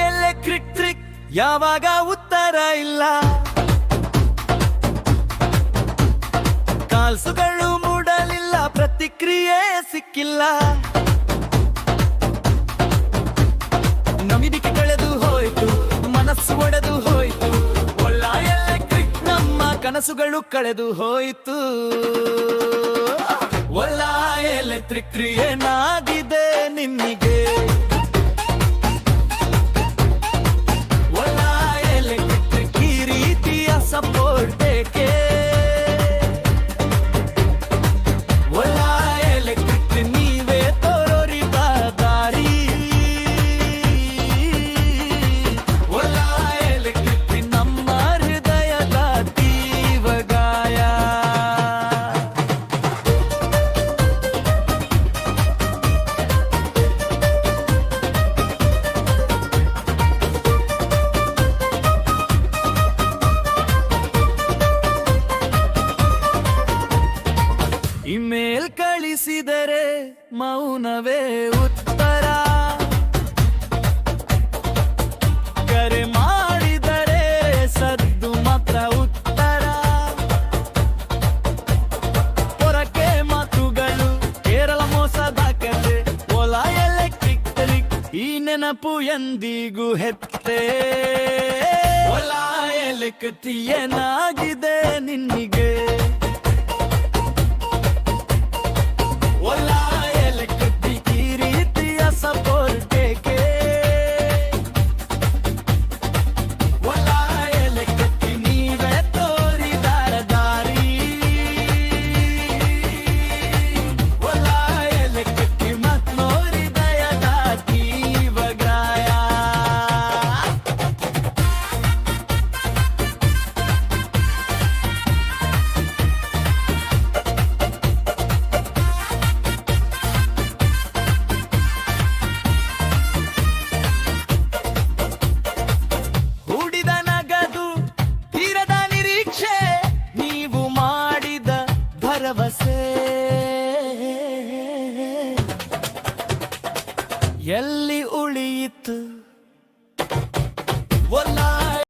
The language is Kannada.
ಎಲೆಕ್ಟ್ರಿಕ್ ಟ್ರಿಕ್ ಯಾವಾಗ ಉತ್ತರ ಇಲ್ಲ. ಕಾಲ್ಸುಗಳು ಮೂಡಲಿಲ್ಲ, ಪ್ರತಿಕ್ರಿಯೆ ಸಿಕ್ಕಿಲ್ಲ. ನಂಬಿಕೆ ಕಳೆದು ಹೋಯ್ತು, ಮನಸ್ಸು ಒಡೆದು ಹೋಯ್ತು. ಒಳ್ಳ ಎಲೆಕ್ಟ್ರಿಕ್ ನಮ್ಮ ಕನಸುಗಳು ಕಳೆದು ಹೋಯ್ತು. ಒಳ್ಳ ಎಲೆಕ್ಟ್ರಿಕ್ ಏನಾಗಿದೆ ನಿನ್ನಿಗೆ? ಒಳ್ಳ ಎಲೆಕ್ಟ್ರಿಕ್ ಈ ರೀತಿಯ ಸಪೋರ್ಟ್ ಏಕೆ? ಒಳ್ಳ ಎಲೆಕ್ಟ್ರಿಕ್ ನೀವೇ ತೋರಿದ ದಾರಿ. ಒಳ್ಳ ಎಲೆಕ್ಟ್ರಿಕ್ ನಮ್ಮ ಹೃದಯದ ತೀವ್ರ ಗಾಯ. ಇಮೇಲ್ ಕಳಿಸಿದರೆ ಮೌನವೇ ಉತ್ತರ. ಕರೆ ಮಾಡಿದರೆ ಸದ್ದು ಮಾತ್ರ ಉತ್ತರ. ಹೊರಕೆ ಮಾತುಗಳು ಕೇರಳ ಮೋಸದ ಕತೆ. ಒಲ ಎಲೆಕ್ಟ್ರಿಕ್ ಈ ನೆನಪು ಎಂದಿಗೂ ಹೆತ್ತೆ. ಒಲ ಎಲೆಕ್ಟ್ರಿಕ್ ಏನಾಗಿದೆ ನಿನ್ನಿಗೆ? ಒಳ್ಳ ಎಲೆಕ್ಟ್ರಿಕ್ ಈ ರೀತಿಯ ಸಪೋರ್ಟ್ ಏಕೆ? ಒಳ್ಳ ಎಲೆಕ್ಟ್ರಿಕ್ ನೀವೇ ತೋರಿದ ದಾರಿ. ಒಳ್ಳ ಎಲೆಕ್ಟ್ರಿಕ್ ಮತ್ ನೋರಿದಯದ ತೀವ್ರ ಗಾಯ. ಹೂಡಿದ ನಗದು ತೀರದ ನಿರೀಕ್ಷೆ, ನೀವು ಮಾಡಿದ ಭರವಸೆ.